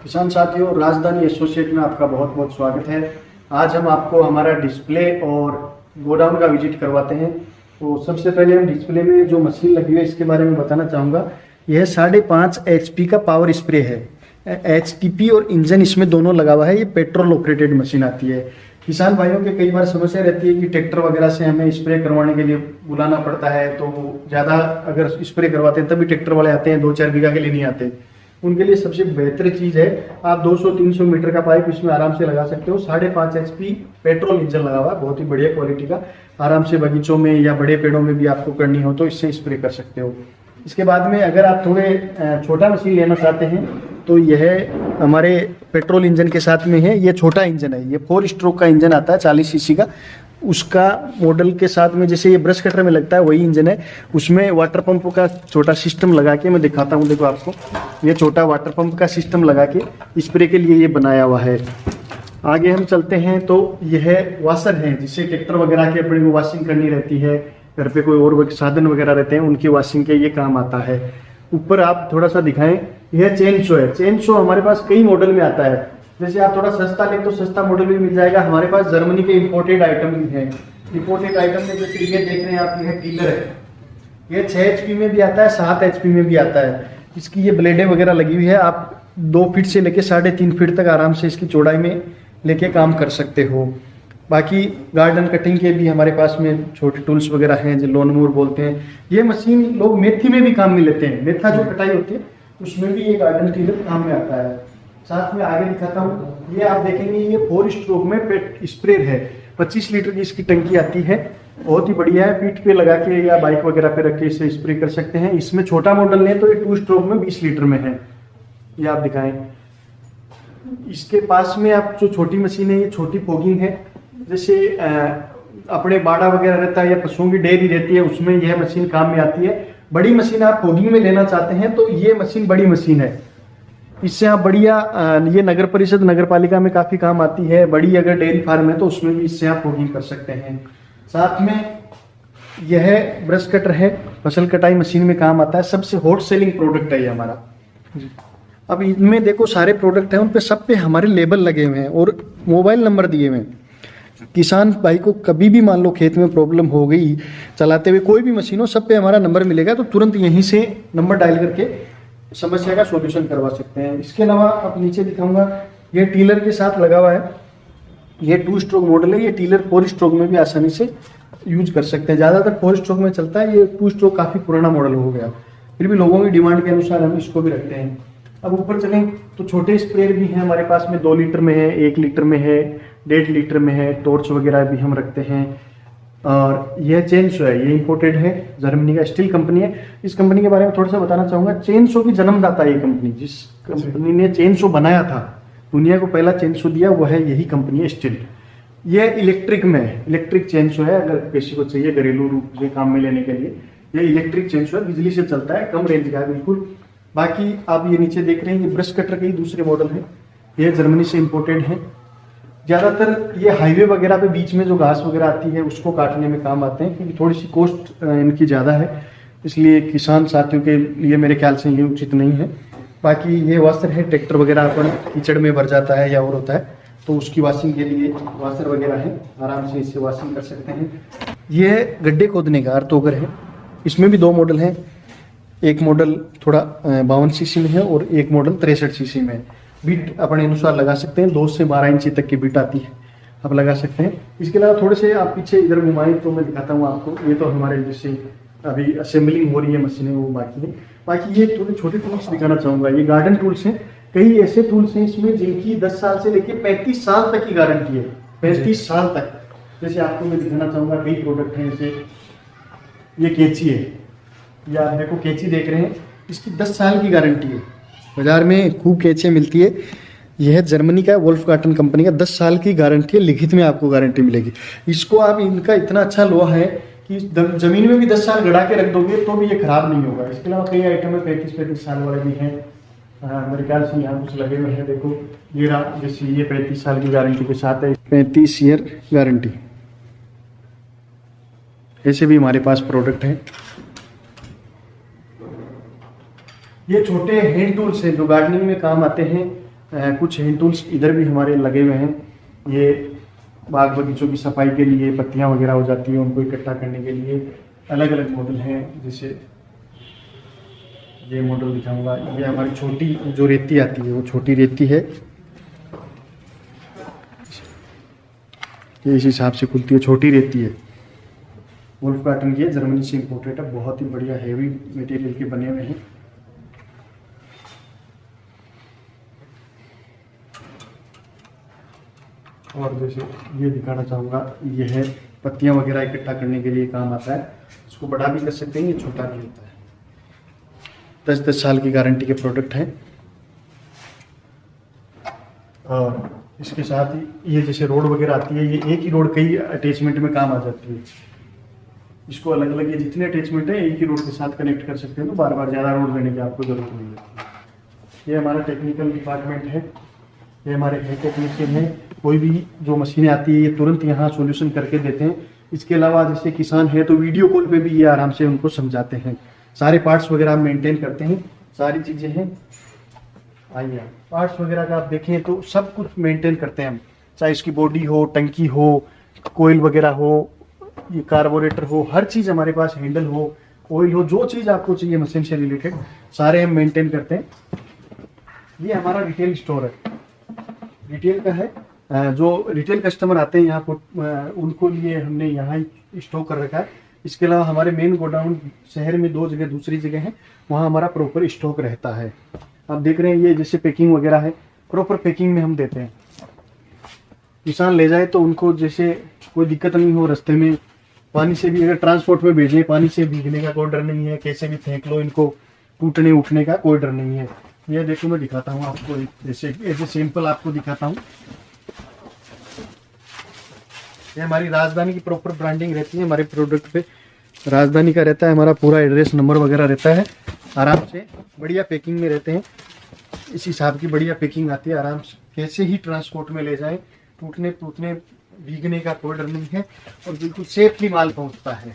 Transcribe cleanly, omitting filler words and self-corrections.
किसान साथियों, राजधानी एसोसिएट में आपका बहुत बहुत स्वागत है। आज हम आपको हमारा डिस्प्ले और गोडाउन का विजिट करवाते हैं। तो सबसे पहले हम डिस्प्ले में जो मशीन लगी हुई है इसके बारे में बताना चाहूँगा। यह 5.5 HP का पावर स्प्रे है। HTP और इंजन इसमें दोनों लगा हुआ है। ये पेट्रोल ऑपरेटेड मशीन आती है। किसान भाइयों के कई बार समस्या रहती है कि ट्रैक्टर वगैरह से हमें स्प्रे करवाने के लिए बुलाना पड़ता है, तो ज़्यादा अगर स्प्रे करवाते हैं तभी ट्रैक्टर वाले आते हैं, 2-4 बीघा के लिए नहीं आते। उनके लिए सबसे बेहतर चीज़ है, आप 200-300 मीटर का पाइप इसमें आराम से लगा सकते हो। 5.5 HP पेट्रोल इंजन लगा हुआ है, बहुत ही बढ़िया क्वालिटी का। आराम से बगीचों में या बड़े पेड़ों में भी आपको करनी हो तो इससे स्प्रे कर सकते हो। इसके बाद में अगर आप थोड़े छोटा मशीन लेना चाहते हैं तो यह हमारे पेट्रोल इंजन के साथ में है। ये छोटा इंजन है, ये 4 स्ट्रोक का इंजन आता है 40 सीसी का। उसका मॉडल के साथ में जैसे ये ब्रश कटर में लगता है वही इंजन है। उसमें वाटर पंप का छोटा सिस्टम लगा के मैं दिखाता हूँ। देखो आपको, ये छोटा वाटर पंप का सिस्टम लगा के स्प्रे के लिए ये बनाया हुआ है। आगे हम चलते हैं तो यह वाशर है, जिससे ट्रैक्टर वगैरह की अपने को वॉशिंग करनी रहती है। घर पे कोई और साधन वगैरह रहते हैं उनकी वॉशिंग के ये काम आता है। ऊपर आप थोड़ा सा दिखाएं, यह चेन शो है। चेन शो हमारे पास कई मॉडल में आता है। जैसे आप थोड़ा सस्ता लें तो सस्ता मॉडल भी मिल जाएगा। हमारे पास जर्मनी के इंपोर्टेड आइटम भी है। इंपोर्टेड आइटम में जैसे ये देख रहे हैं आप, यह टीलर है। ये 6 HP में भी आता है, 7 HP में भी आता है। इसकी ये ब्लेडें वगैरह लगी हुई है। आप 2 फीट से लेके 3.5 फीट तक आराम से इसकी चौड़ाई में लेके काम कर सकते हो। बाकी गार्डन कटिंग के भी हमारे पास में छोटे टूल्स वगैरह हैं, जो लॉन मोवर बोलते हैं। ये मशीन लोग मेथी में भी काम में लेते हैं। मेथा जो कटाई होती है उसमें भी ये गार्डन टीलर काम में आता है। साथ में आगे दिखाता हूँ, ये आप देखेंगे ये 4 स्ट्रोक में पेट स्प्रे है। 25 लीटर की इसकी टंकी आती है, बहुत ही बढ़िया है। पीठ पे लगा के या बाइक वगैरह पे रख के इसे स्प्रे कर सकते हैं। इसमें छोटा मॉडल लें तो ये 2 स्ट्रोक में 20 लीटर में है। ये आप दिखाएं। इसके पास में आप जो छोटी मशीन है, ये छोटी फोगिंग है। जैसे अपने बाड़ा वगैरह रहता है या पशुओं की डेयरी रहती है, उसमें यह मशीन काम में आती है। बड़ी मशीन आप फोगिंग में लेना चाहते हैं तो ये मशीन बड़ी मशीन है। इससे आप बढ़िया, ये नगर परिषद नगर पालिका में काफी काम आती है। बड़ी अगर डेयरी फार्म है तो उसमें भी इससे आप फोगिंग कर सकते हैं। साथ में यह ब्रश कटर है, फसल कटाई मशीन में काम आता है। सबसे हॉट सेलिंग प्रोडक्ट है ये हमारा। अब इनमें देखो सारे प्रोडक्ट हैं, उन पे सब पे हमारे लेबल लगे हुए हैं और मोबाइल नंबर दिए हुए हैं। किसान भाई को कभी भी मान लो खेत में प्रॉब्लम हो गई, चलाते हुए कोई भी मशीन हो, सब पे हमारा नंबर मिलेगा, तो तुरंत यहीं से नंबर डायल करके समस्या का सॉल्यूशन करवा सकते हैं। इसके अलावा अब नीचे दिखाऊंगा, ये टीलर के साथ लगा हुआ है। ये 2 स्ट्रोक मॉडल है। ये टीलर 4 स्ट्रोक में भी आसानी से यूज कर सकते हैं। ज़्यादातर 4 स्ट्रोक में चलता है। ये 2 स्ट्रोक काफ़ी पुराना मॉडल हो गया, फिर भी लोगों की डिमांड के अनुसार हम इसको भी रखते हैं। अब ऊपर चलें तो छोटे स्प्रेयर भी हैं हमारे पास में। 2 लीटर में है, 1 लीटर में है, 1.5 लीटर में है। टॉर्च वगैरह भी हम रखते हैं। और यह चेन शो है, ये इंपोर्टेड है, जर्मनी का स्टील कंपनी है। इस कंपनी के बारे में थोड़ा सा बताना चाहूँगा। चेन शो की जन्मदाता है ये कंपनी। जिस कंपनी ने चेन शो बनाया था, दुनिया को पहला चेन शो दिया, वह है यही कंपनी है, स्टील। ये इलेक्ट्रिक में है, इलेक्ट्रिक चेन शो है। अगर किसी को चाहिए घरेलू रूप से काम में लेने के लिए, ये इलेक्ट्रिक चेन शो है, बिजली से चलता है, कम रेंज का है बिल्कुल। बाकी आप ये नीचे देख रहे हैं, ये ब्रश कटर के ही दूसरे मॉडल है। ये जर्मनी से इंपोर्टेड है। ज़्यादातर ये हाईवे वगैरह पे बीच में जो घास वगैरह आती है उसको काटने में काम आते हैं, क्योंकि थोड़ी सी कॉस्ट इनकी ज़्यादा है, इसलिए किसान साथियों के लिए मेरे ख्याल से ये उचित नहीं है। बाकी ये वाशर है, ट्रैक्टर वगैरह अपन कीचड़ में भर जाता है या और होता है तो उसकी वॉशिंग के लिए वाशर वगैरह है, आराम से इससे वॉशिंग कर सकते हैं। ये गड्ढे खोदने का अर्थोगर है। इसमें भी 2 मॉडल हैं। एक मॉडल थोड़ा 52 सीसी में है और एक मॉडल 63 सीसी में है। बीट अपने अनुसार लगा सकते हैं। 2 से 12 इंची तक की बीट आती है, आप लगा सकते हैं। इसके अलावा थोड़े से आप पीछे इधर घुमाएं तो मैं दिखाता हूँ आपको। ये तो हमारे जैसे अभी असेंबलिंग हो रही है मशीनें, वो बाकी है। बाकी ये थोड़े छोटे टूल्स दिखाना चाहूँगा। ये गार्डन टूल्स हैं। कई ऐसे टूल्स हैं इसमें जिनकी 10 साल से लेकर 35 साल तक की गारंटी है। 35 साल तक। जैसे आपको मैं दिखाना चाहूँगा, कई प्रोडक्ट हैं। जैसे ये कैंची है, या आप देखो कैंची देख रहे हैं, इसकी 10 साल की गारंटी है। बाजार में खूब कैंचियाँ मिलती है। यह जर्मनी का वोल्फगार्टन कंपनी का 10 साल की गारंटी है, लिखित में आपको गारंटी मिलेगी। इसको आप, इनका इतना अच्छा लोहा है कि जमीन में भी 10 साल गड़ा के रख दोगे तो भी ये खराब नहीं होगा। इसके अलावा कई आइटम है 35 साल वाले भी हैं। मेरे ख्याल से यहाँ कुछ लगे हुए हैं, देखो ये रहा। जैसे ये 35 साल की गारंटी के साथ है, 35 ईयर गारंटी। ऐसे भी हमारे पास प्रोडक्ट हैं। ये छोटे हैंड टूल्स हैं जो गार्डनिंग में काम आते हैं। कुछ हैंड टूल्स इधर भी हमारे लगे हुए हैं। ये बाग बगीचों की सफाई के लिए पत्तियां वगैरह हो जाती है उनको इकट्ठा करने के लिए अलग अलग मॉडल हैं। जैसे ये मॉडल दिखाऊंगा, ये हमारी छोटी जो रेती आती है वो छोटी रेती है, ये इस हिसाब से खुलती है, छोटी रेती है। वुल्फ कॉटन की है, जर्मनी से इम्पोर्टेड है, बहुत ही बढ़िया हैवी मटेरियल के बने हुए हैं। और जैसे ये दिखाना चाहूँगा, ये है पत्तियां वगैरह इकट्ठा करने के लिए काम आता है। इसको बड़ा भी कर सकते हैं, ये छोटा भी होता है। 10-10 साल की गारंटी के प्रोडक्ट हैं। और इसके साथ ही ये जैसे रोड वगैरह आती है, ये एक ही रोड कई अटैचमेंट में काम आ जाती है। इसको अलग अलग ये जितने अटैचमेंट है एक ही रोड के साथ कनेक्ट कर सकते हैं, तो बार बार ज़्यादा रोड लेने की आपको ज़रूरत नहीं है। ये हमारा टेक्निकल डिपार्टमेंट है, ये हमारे हेड टेक्नीशियन है। कोई भी जो मशीनें आती है ये तुरंत यहाँ सॉल्यूशन करके देते हैं। इसके अलावा जैसे किसान है तो वीडियो कॉल पे भी ये आराम से उनको समझाते हैं। सारे पार्ट्स वगैरह हम मेंटेन करते हैं, सारी चीज़ें हैं। आइए पार्ट्स वगैरह का आप देखें तो सब कुछ मेंटेन करते हैं हम, चाहे इसकी बॉडी हो, टंकी हो, कोयल वगैरह हो, ये कार्बोरेटर हो, हर चीज़ हमारे पास, हैंडल हो, ऑयल हो, जो चीज़ आपको चाहिए मशीन से रिलेटेड सारे हम मेंटेन करते हैं। ये हमारा रिटेल स्टोर है, रिटेल का है। जो रिटेल कस्टमर आते हैं यहाँ पर उनको लिए हमने यहाँ ही स्टॉक कर रखा है। इसके अलावा हमारे मेन गोडाउन शहर में 2 जगह, दूसरी जगह है, वहाँ हमारा प्रॉपर स्टॉक रहता है। आप देख रहे हैं ये जैसे पैकिंग वगैरह है, प्रॉपर पैकिंग में हम देते हैं। किसान ले जाए तो उनको जैसे कोई दिक्कत नहीं हो, रास्ते में पानी से भी अगर ट्रांसपोर्ट में भेजें, पानी से भीगने का कोई डर नहीं है, कैसे भी फेंक लो इनको, टूटने उठने का कोई डर नहीं है। ये देखो मैं दिखाता हूँ आपको, जैसे ऐसे सैंपल आपको दिखाता हूँ। ये हमारी राजधानी की प्रॉपर ब्रांडिंग रहती है, हमारे प्रोडक्ट पे राजधानी का रहता है, हमारा पूरा एड्रेस नंबर वगैरह रहता है। आराम से बढ़िया पैकिंग में रहते हैं, इस हिसाब की बढ़िया पैकिंग आती है। आराम से कैसे ही ट्रांसपोर्ट में ले जाएं, टूटने भीगने का कोई डर नहीं है और बिल्कुल सेफली माल पहुंचता है।